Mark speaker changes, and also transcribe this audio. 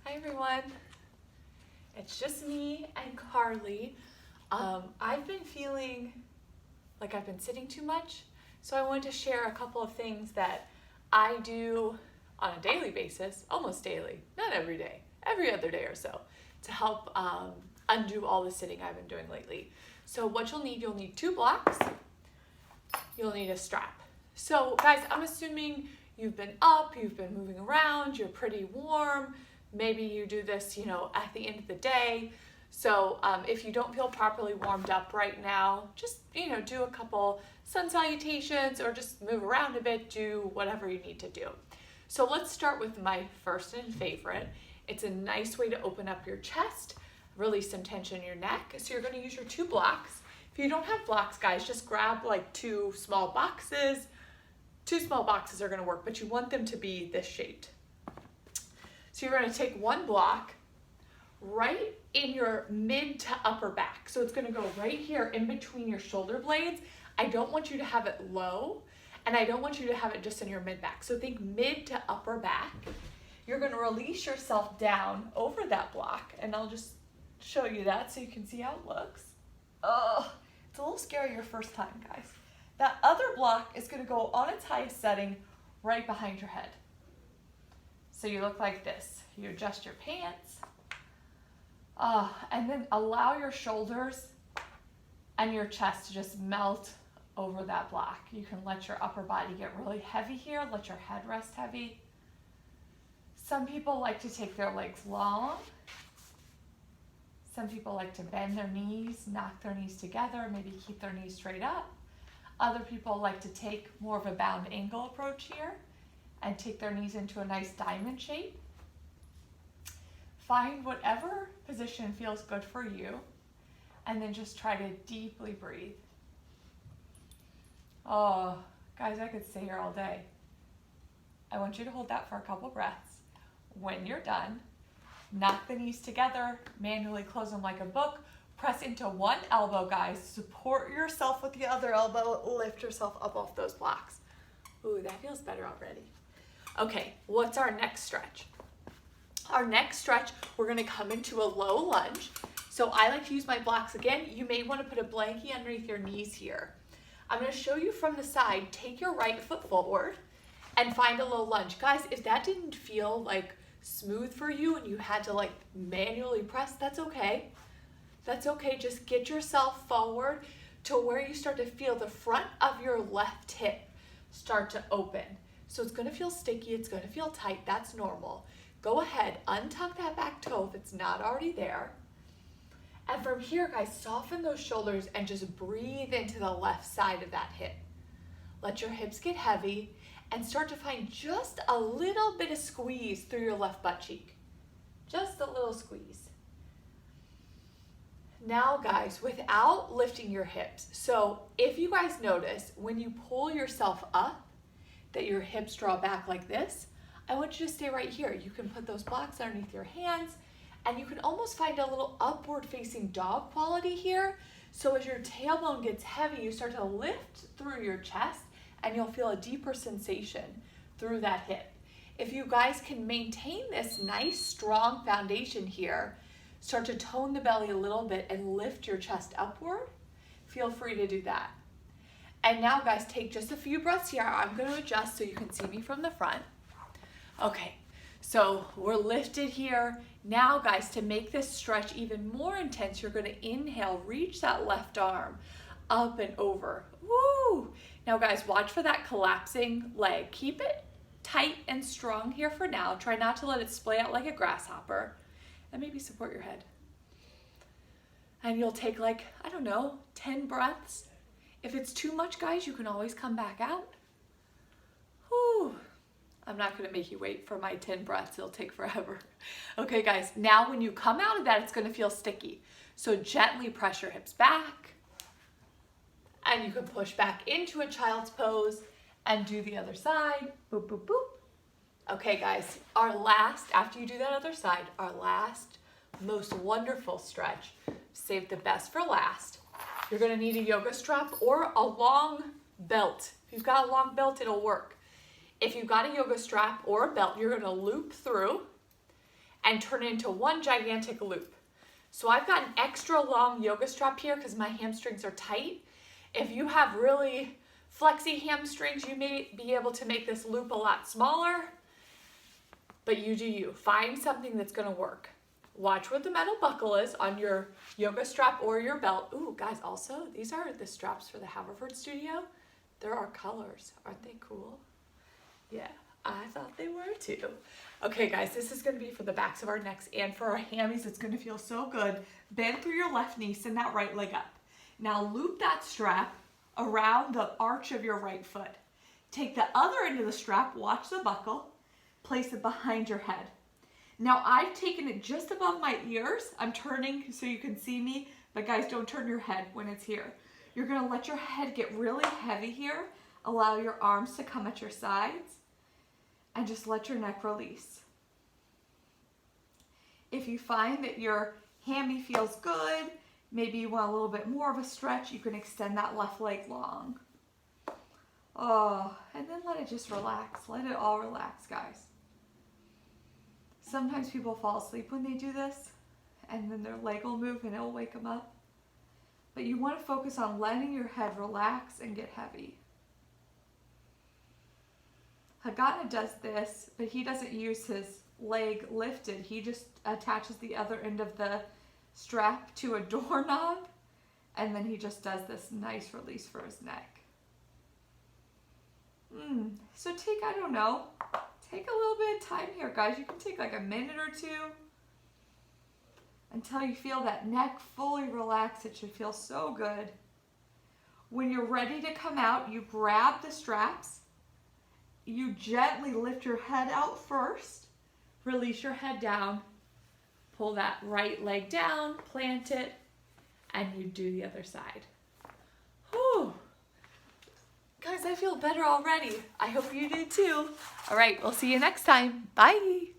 Speaker 1: Hi everyone, it's just me and Carly. I've been feeling like I've been sitting too much, so I wanted to share a couple of things that I do on a daily basis, almost daily, not every day, every other day or so, to help undo all the sitting I've been doing lately. So what you'll need 2 blocks, you'll need a strap. So guys, I'm assuming you've been up, you've been moving around, you're pretty warm. Maybe you do this, at the end of the day. So if you don't feel properly warmed up right now, just, do a couple sun salutations or just move around a bit, do whatever you need to do. So let's start with my first and favorite. It's a nice way to open up your chest, release some tension in your neck. So you're going to use your 2 blocks. If you don't have blocks, guys, just grab like 2 small boxes. 2 small boxes are going to work, but you want them to be this shaped. So you're going to take 1 block right in your mid to upper back. So it's going to go right here in between your shoulder blades. I don't want you to have it low, and I don't want you to have it just in your mid back. So think mid to upper back. You're going to release yourself down over that block, and I'll just show you that so you can see how it looks. Oh, it's a little scary your first time, guys. That other block is going to go on its highest setting right behind your head. So you look like this. You adjust your pants, and then allow your shoulders and your chest to just melt over that block. You can let your upper body get really heavy here, let your head rest heavy. Some people like to take their legs long. Some people like to bend their knees, knock their knees together, maybe keep their knees straight up. Other people like to take more of a bound angle approach here and take their knees into a nice diamond shape. Find whatever position feels good for you, and then just try to deeply breathe. Oh, guys, I could stay here all day. I want you to hold that for a couple breaths. When you're done, knock the knees together, manually close them like a book, press into one elbow, guys, support yourself with the other elbow, lift yourself up off those blocks. Ooh, that feels better already. Okay, what's our next stretch? Our next stretch, we're gonna come into a low lunge. So I like to use my blocks again. You may wanna put a blankie underneath your knees here. I'm gonna show you from the side, take your right foot forward and find a low lunge. Guys, if that didn't feel like smooth for you and you had to like manually press, that's okay. That's okay, just get yourself forward to where you start to feel the front of your left hip start to open. So it's gonna feel sticky, it's gonna feel tight, that's normal. Go ahead, untuck that back toe if it's not already there. And from here, guys, soften those shoulders and just breathe into the left side of that hip. Let your hips get heavy and start to find just a little bit of squeeze through your left butt cheek. Just a little squeeze. Now, guys, without lifting your hips. So if you guys notice, when you pull yourself up, that your hips draw back like this, I want you to stay right here. You can put those blocks underneath your hands, and you can almost find a little upward facing dog quality here. So as your tailbone gets heavy, you start to lift through your chest, and you'll feel a deeper sensation through that hip. If you guys can maintain this nice, strong foundation here, start to tone the belly a little bit and lift your chest upward, feel free to do that. And now, guys, take just a few breaths here. I'm going to adjust so you can see me from the front. Okay, so we're lifted here. Now, guys, to make this stretch even more intense, you're going to inhale, reach that left arm up and over. Woo! Now, guys, watch for that collapsing leg. Keep it tight and strong here for now. Try not to let it splay out like a grasshopper. And maybe support your head. And you'll take 10 breaths. If it's too much, guys, you can always come back out. Whew. I'm not gonna make you wait for my 10 breaths, it'll take forever. Okay, guys, now when you come out of that, it's gonna feel sticky. So gently press your hips back, and you can push back into a child's pose and do the other side, boop, boop, boop. Okay, guys, after you do that other side, our last, most wonderful stretch, save the best for last. You're gonna need a yoga strap or a long belt. If you've got a long belt, it'll work. If you've got a yoga strap or a belt, you're gonna loop through and turn it into one gigantic loop. So I've got an extra long yoga strap here because my hamstrings are tight. If you have really flexy hamstrings, you may be able to make this loop a lot smaller, but you do you. Find something that's gonna work. Watch what the metal buckle is on your yoga strap or your belt. Ooh, guys, also, these are the straps for the Haverford Studio. There are colors. Aren't they cool? Yeah, I thought they were too. Okay, guys, this is gonna be for the backs of our necks and for our hammies. It's gonna feel so good. Bend through your left knee, send that right leg up. Now loop that strap around the arch of your right foot. Take the other end of the strap, watch the buckle, place it behind your head. Now I've taken it just above my ears. I'm turning so you can see me, but guys, don't turn your head when it's here. You're gonna let your head get really heavy here. Allow your arms to come at your sides and just let your neck release. If you find that your hammy feels good, maybe you want a little bit more of a stretch, you can extend that left leg long. Oh, and then let it just relax. Let it all relax, guys. Sometimes people fall asleep when they do this, and then their leg will move and it will wake them up. But you want to focus on letting your head relax and get heavy. Hagatna does this, but he doesn't use his leg lifted. He just attaches the other end of the strap to a doorknob, and then he just does this nice release for his neck. So take, I don't know, take a little bit of time here, guys. You can take like a minute or two until you feel that neck fully relax. It should feel so good. When you're ready to come out, you grab the straps. You gently lift your head out first. Release your head down. Pull that right leg down, plant it, and you do the other side. Whew. Guys, I feel better already. I hope you do too. All right, we'll see you next time. Bye.